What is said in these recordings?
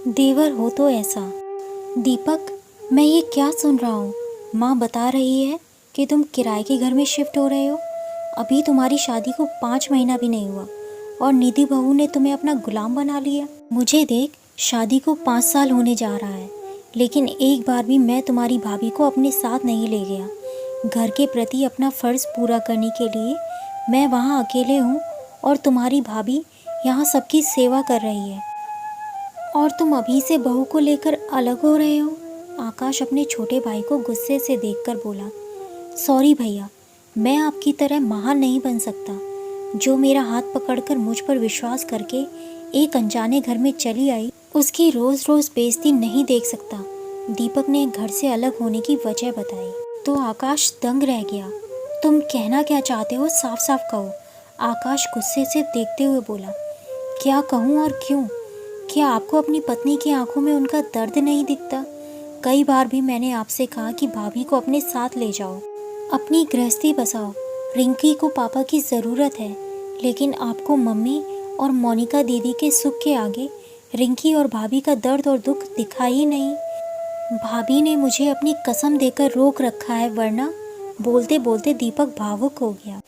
देवर हो तो ऐसा। दीपक, मैं ये क्या सुन रहा हूँ। माँ बता रही है कि तुम किराए के घर में शिफ्ट हो रहे हो। अभी तुम्हारी शादी को 5 महीना भी नहीं हुआ और निधि बहू ने तुम्हें अपना गुलाम बना लिया। मुझे देख, शादी को 5 साल होने जा रहा है, लेकिन एक बार भी मैं तुम्हारी भाभी को अपने साथ नहीं ले गया। घर के प्रति अपना फ़र्ज़ पूरा करने के लिए मैं वहाँ अकेले हूँ और तुम्हारी भाभी यहाँ सबकी सेवा कर रही है, और तुम अभी से बहू को लेकर अलग हो रहे हो। आकाश अपने छोटे भाई को गुस्से से देखकर बोला, सॉरी भैया, मैं आपकी तरह महान नहीं बन सकता। जो मेरा हाथ पकड़कर मुझ पर विश्वास करके एक अनजाने घर में चली आई, उसकी रोज़ रोज़ बेइज्जती नहीं देख सकता। दीपक ने घर से अलग होने की वजह बताई तो आकाश दंग रह गया। तुम कहना क्या चाहते हो, साफ साफ कहो। आकाश गुस्से से देखते हुए बोला, क्या कहूँ और क्यों? क्या आपको अपनी पत्नी की आंखों में उनका दर्द नहीं दिखता? कई बार भी मैंने आपसे कहा कि भाभी को अपने साथ ले जाओ, अपनी गृहस्थी बसाओ। रिंकी को पापा की ज़रूरत है, लेकिन आपको मम्मी और मोनिका दीदी के सुख के आगे रिंकी और भाभी का दर्द और दुख दिखा ही नहीं। भाभी ने मुझे अपनी कसम देकर रोक रखा है, वरना। बोलते बोलते दीपक भावुक हो गया।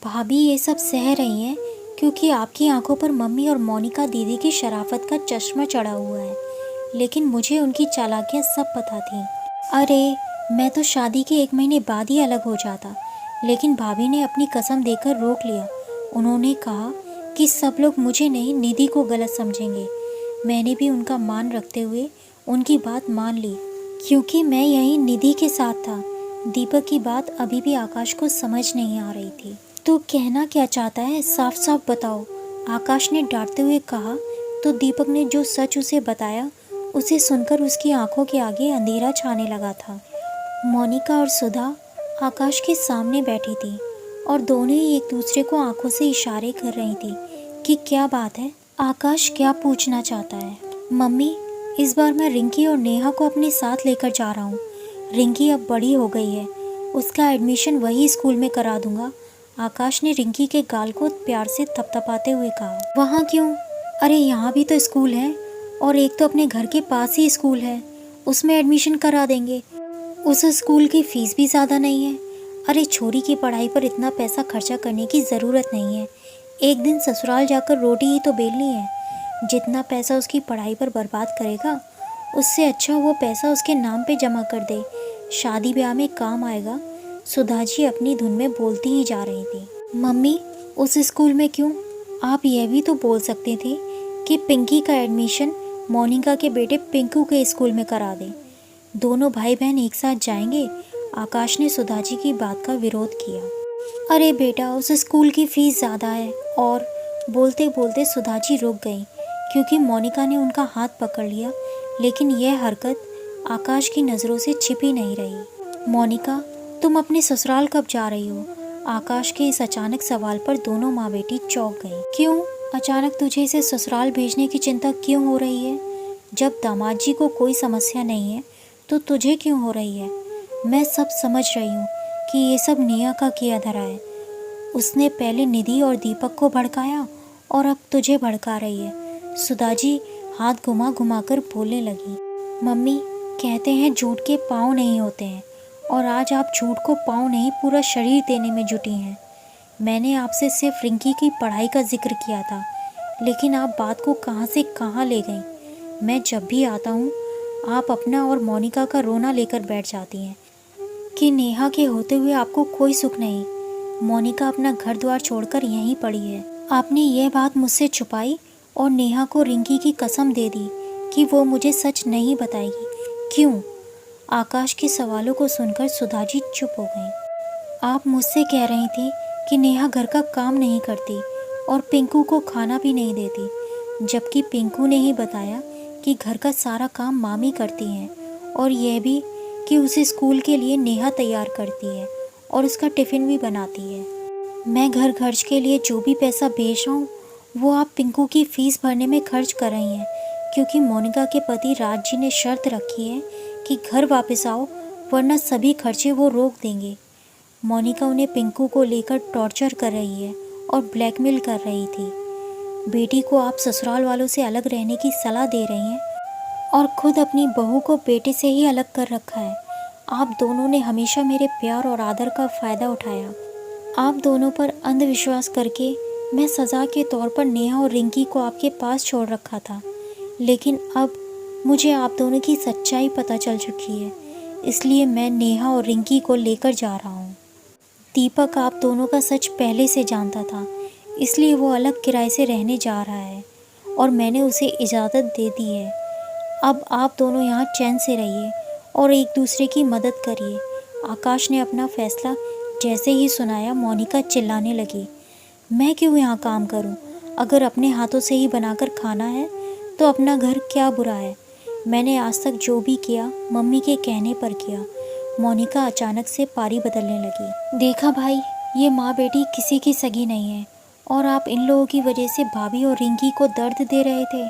भाभी ये सब सह रही हैं क्योंकि आपकी आंखों पर मम्मी और मोनिका दीदी की शराफत का चश्मा चढ़ा हुआ है, लेकिन मुझे उनकी चालाकियाँ सब पता थीं। अरे, मैं तो शादी के 1 महीने बाद ही अलग हो जाता, लेकिन भाभी ने अपनी कसम देकर रोक लिया। उन्होंने कहा कि सब लोग मुझे नहीं, निधि को गलत समझेंगे। मैंने भी उनका मान रखते हुए उनकी बात मान ली, क्योंकि मैं यहीं निधि के साथ था। दीपक की बात अभी भी आकाश को समझ नहीं आ रही थी। तू कहना क्या चाहता है, साफ साफ बताओ, आकाश ने डांटते हुए कहा। तो दीपक ने जो सच उसे बताया, उसे सुनकर उसकी आंखों के आगे अंधेरा छाने लगा था। मोनिका और सुधा आकाश के सामने बैठी थी और दोनों ही एक दूसरे को आंखों से इशारे कर रही थी कि क्या बात है। आकाश क्या पूछना चाहता है? मम्मी, इस बार मैं रिंकी और नेहा को अपने साथ लेकर जा रहा हूँ। रिंकी अब बड़ी हो गई है, उसका एडमिशन वही स्कूल में करा दूंगा। आकाश ने रिंकी के गाल को प्यार से थपथपाते हुए कहा। वहाँ क्यों? अरे, यहाँ भी तो स्कूल है, और एक तो अपने घर के पास ही स्कूल है, उसमें एडमिशन करा देंगे। उस स्कूल की फ़ीस भी ज़्यादा नहीं है। अरे, छोरी की पढ़ाई पर इतना पैसा खर्चा करने की ज़रूरत नहीं है। एक दिन ससुराल जाकर रोटी ही तो बेलनी है। जितना पैसा उसकी पढ़ाई पर बर्बाद करेगा, उससे अच्छा वो पैसा उसके नाम पे जमा कर दे, शादी ब्याह में काम आएगा। सुधा जी अपनी धुन में बोलती ही जा रही थी। मम्मी, उस स्कूल में क्यों? आप यह भी तो बोल सकते थे कि पिंकी का एडमिशन मोनिका के बेटे पिंकू के स्कूल में करा दें। दोनों भाई बहन एक साथ जाएंगे। आकाश ने सुधा जी की बात का विरोध किया। अरे बेटा, उस स्कूल की फ़ीस ज़्यादा है। और बोलते बोलते सुधा जी रुक गई, क्योंकि मोनिका ने उनका हाथ पकड़ लिया, लेकिन यह हरकत आकाश की नज़रों से छिपी नहीं रही। मोनिका, तुम अपने ससुराल कब जा रही हो? आकाश के इस अचानक सवाल पर दोनों माँ बेटी चौंक गईं। क्यों? अचानक तुझे इसे ससुराल भेजने की चिंता क्यों हो रही है? जब दामाद जी को कोई समस्या नहीं है तो तुझे क्यों हो रही है? मैं सब समझ रही हूँ कि ये सब नेहा का किया धरा है। उसने पहले निधि और दीपक को भड़काया और अब तुझे भड़का रही है। सुधा जी हाथ घुमा घुमा कर बोलने लगी। मम्मी, कहते हैं झूठ के पाँव नहीं होते हैं, और आज आप झूठ को पाँव नहीं, पूरा शरीर देने में जुटी हैं। मैंने आपसे सिर्फ रिंकी की पढ़ाई का जिक्र किया था, लेकिन आप बात को कहाँ से कहाँ ले गईं। मैं जब भी आता हूँ, आप अपना और मोनिका का रोना लेकर बैठ जाती हैं कि नेहा के होते हुए आपको कोई सुख नहीं। मोनिका अपना घर द्वार छोड़कर यहीं पड़ी है। आपने यह बात मुझसे छुपाई और नेहा को रिंकी की कसम दे दी कि वो मुझे सच नहीं बताएगी। क्यों? आकाश के सवालों को सुनकर सुधा जी चुप हो गईं। आप मुझसे कह रही थी कि नेहा घर का काम नहीं करती और पिंकू को खाना भी नहीं देती, जबकि पिंकू ने ही बताया कि घर का सारा काम मामी करती हैं, और यह भी कि उसे स्कूल के लिए नेहा तैयार करती है और उसका टिफ़िन भी बनाती है। मैं घर खर्च के लिए जो भी पैसा भेज रहा हूँ, वो आप पिंकू की फ़ीस भरने में खर्च कर रही हैं, क्योंकि मोनिका के पति राज जी ने शर्त रखी है कि घर वापस आओ, वरना सभी खर्चे वो रोक देंगे। मोनिका उन्हें पिंकू को लेकर टॉर्चर कर रही है और ब्लैकमेल कर रही थी। बेटी को आप ससुराल वालों से अलग रहने की सलाह दे रही हैं, और खुद अपनी बहू को बेटे से ही अलग कर रखा है। आप दोनों ने हमेशा मेरे प्यार और आदर का फ़ायदा उठाया। आप दोनों पर अंधविश्वास करके मैं सज़ा के तौर पर नेहा और रिंकी को आपके पास छोड़ रखा था, लेकिन अब मुझे आप दोनों की सच्चाई पता चल चुकी है, इसलिए मैं नेहा और रिंकी को लेकर जा रहा हूँ। दीपक आप दोनों का सच पहले से जानता था, इसलिए वो अलग किराए से रहने जा रहा है और मैंने उसे इजाज़त दे दी है। अब आप दोनों यहाँ चैन से रहिए और एक दूसरे की मदद करिए। आकाश ने अपना फैसला जैसे ही सुनाया, मोनिका चिल्लाने लगी, मैं क्यों यहाँ काम करूँ? अगर अपने हाथों से ही बनाकर खाना है तो अपना घर क्या बुरा है? मैंने आज तक जो भी किया मम्मी के कहने पर किया। मोनिका अचानक से पारी बदलने लगी। देखा भाई, ये माँ बेटी किसी की सगी नहीं है और आप इन लोगों की वजह से भाभी और रिंकी को दर्द दे रहे थे।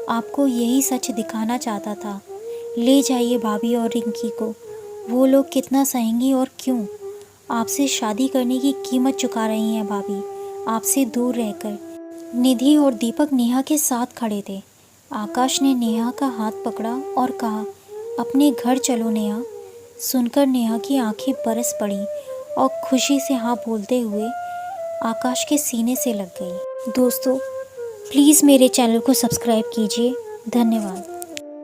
आपको यही सच दिखाना चाहता था। ले जाइए भाभी और रिंकी को, वो लोग कितना सहेंगी और क्यों। आपसे शादी करने की कीमत चुका रही हैं भाभी, आपसे दूर रहकर। निधि और दीपक नेहा के साथ खड़े थे। आकाश ने नेहा का हाथ पकड़ा और कहा, अपने घर चलो नेहा। सुनकर नेहा की आंखें बरस पड़ी और खुशी से हाँ बोलते हुए आकाश के सीने से लग गई। दोस्तों, प्लीज़ मेरे चैनल को सब्सक्राइब कीजिए। धन्यवाद।